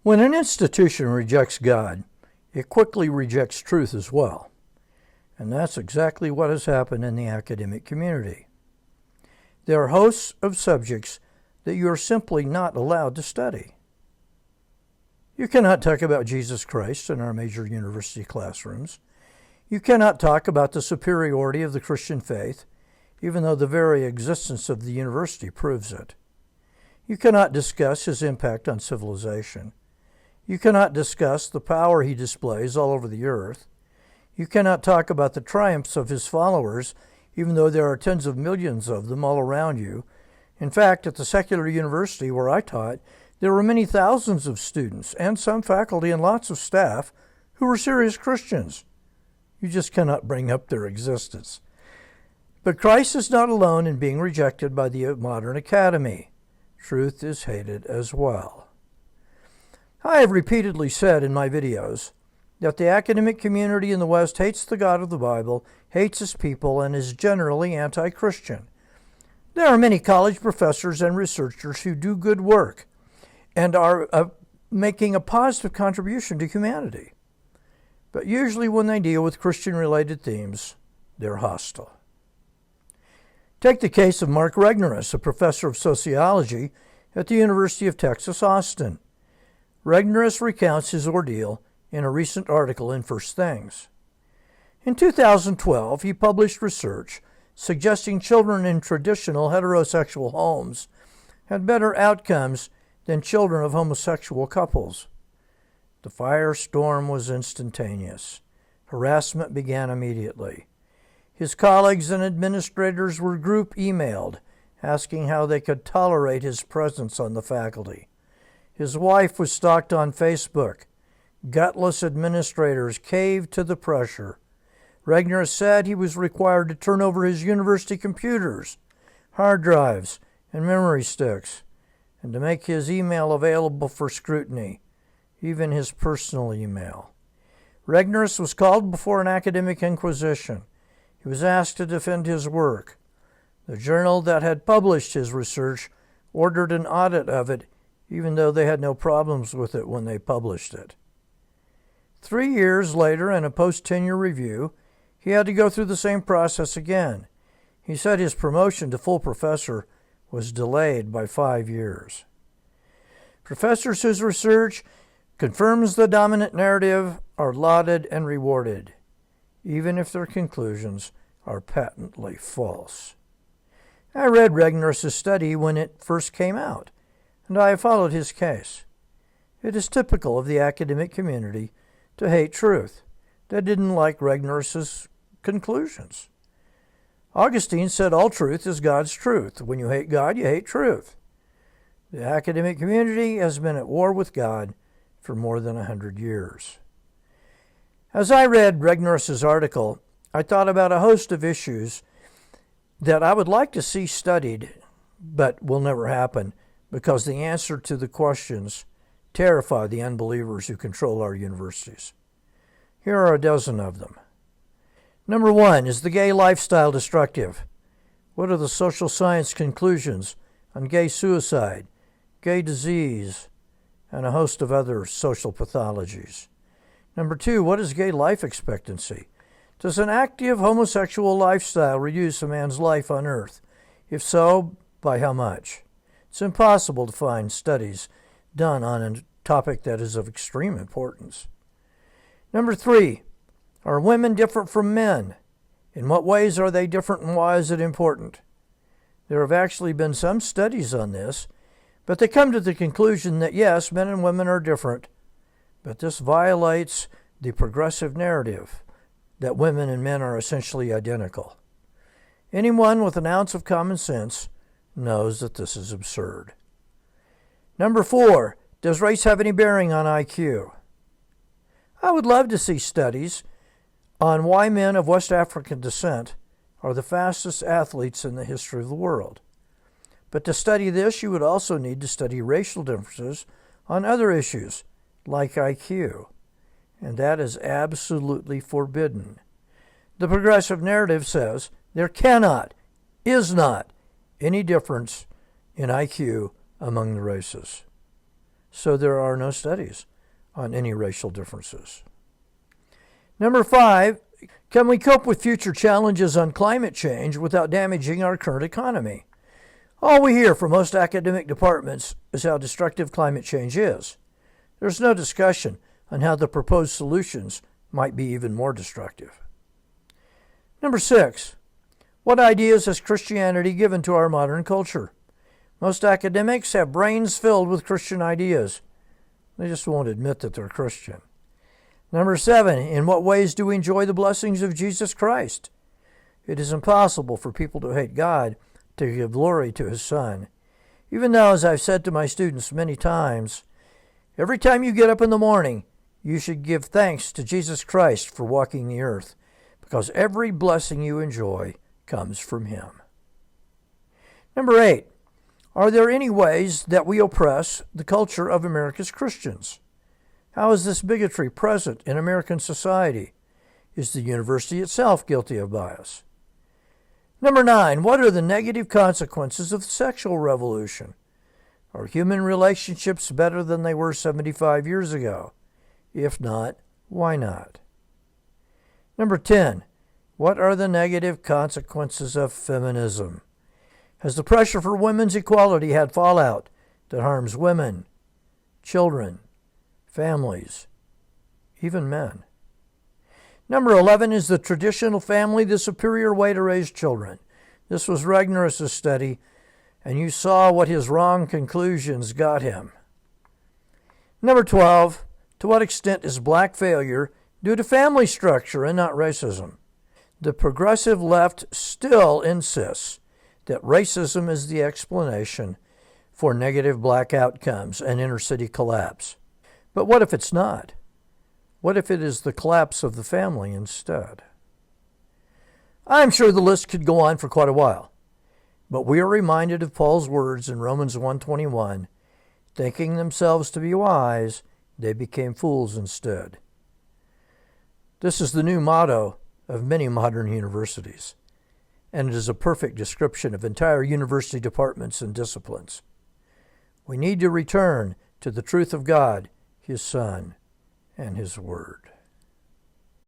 When an institution rejects God, it quickly rejects truth as well. And that's exactly what has happened in the academic community. There are hosts of subjects that you are simply not allowed to study. You cannot talk about Jesus Christ in our major university classrooms. You cannot talk about the superiority of the Christian faith, even though the very existence of the university proves it. You cannot discuss his impact on civilization. You cannot discuss the power he displays all over the earth. You cannot talk about the triumphs of his followers, even though there are tens of millions of them all around you. In fact, at the secular university where I taught, there were many thousands of students and some faculty and lots of staff who were serious Christians. You just cannot bring up their existence. But Christ is not alone in being rejected by the modern academy. Truth is hated as well. I have repeatedly said in my videos that the academic community in the West hates the God of the Bible, hates his people, and is generally anti-Christian. There are many college professors and researchers who do good work and are making a positive contribution to humanity. But usually when they deal with Christian-related themes, they're hostile. Take the case of Mark Regnerus, a professor of sociology at the University of Texas, Austin. Regnerus recounts his ordeal in a recent article in First Things. In 2012, he published research suggesting children in traditional heterosexual homes had better outcomes than children of homosexual couples. The firestorm was instantaneous. Harassment began immediately. His colleagues and administrators were group emailed, asking how they could tolerate his presence on the faculty. His wife was stalked on Facebook. Gutless administrators caved to the pressure. Regnerus said he was required to turn over his university computers, hard drives, and memory sticks, and to make his email available for scrutiny, even his personal email. Regnerus was called before an academic inquisition. He was asked to defend his work. The journal that had published his research ordered an audit of it, even though they had no problems with it when they published it. 3 years later, in a post-tenure review, he had to go through the same process again. He said his promotion to full professor was delayed by 5 years. Professors whose research confirms the dominant narrative are lauded and rewarded, even if their conclusions are patently false. I read Regnerus' study when it first came out, and I have followed his case. It is typical of the academic community to hate truth. They didn't like Regnerus' conclusions. Augustine said all truth is God's truth. When you hate God, you hate truth. The academic community has been at war with God for more than 100 years. As I read Regnerus' article, I thought about a host of issues that I would like to see studied, but will never happen because the answer to the questions terrify the unbelievers who control our universities. Here are a dozen of them. Number 1, is the gay lifestyle destructive? What are the social science conclusions on gay suicide, gay disease, and a host of other social pathologies? Number 2, what is gay life expectancy? Does an active homosexual lifestyle reduce a man's life on earth? If so, by how much? It's impossible to find studies done on a topic that is of extreme importance. Number 3, are women different from men? In what ways are they different and why is it important? There have actually been some studies on this, but they come to the conclusion that yes, men and women are different, but this violates the progressive narrative that women and men are essentially identical. Anyone with an ounce of common sense knows that this is absurd. Number 4, does race have any bearing on IQ? I would love to see studies on why men of West African descent are the fastest athletes in the history of the world. But to study this, you would also need to study racial differences on other issues, like IQ, and that is absolutely forbidden. The progressive narrative says there is not, any difference in IQ among the races. so there are no studies on any racial differences. Number 5, can we cope with future challenges on climate change without damaging our current economy? All we hear from most academic departments is how destructive climate change is. There's no discussion on how the proposed solutions might be even more destructive. Number 6, what ideas has Christianity given to our modern culture? Most academics have brains filled with Christian ideas. They just won't admit that they're Christian. Number 7, in what ways do we enjoy the blessings of Jesus Christ? It is impossible for people to hate God to give glory to His Son. Even though, as I've said to my students many times, every time you get up in the morning, you should give thanks to Jesus Christ for walking the earth, because every blessing you enjoy comes from Him. Number 8, are there any ways that we oppress the culture of America's Christians? How is this bigotry present in American society? Is the university itself guilty of bias? Number 9, what are the negative consequences of the sexual revolution? Are human relationships better than they were 75 years ago? If not, why not? Number 10, what are the negative consequences of feminism? Has the pressure for women's equality had fallout that harms women, children, families, even men? Number 11, is the traditional family the superior way to raise children? This was Regnerus' study, and you saw what his wrong conclusions got him. Number 12, to what extent is black failure due to family structure and not racism? The progressive left still insists that racism is the explanation for negative black outcomes and inner city collapse. But what if it's not? What if it is the collapse of the family instead? I'm sure the list could go on for quite a while, but we are reminded of Paul's words in Romans 1:21, thinking themselves to be wise, they became fools instead. This is the new motto of many modern universities, and it is a perfect description of entire university departments and disciplines. We need to return to the truth of God, His Son, and His Word.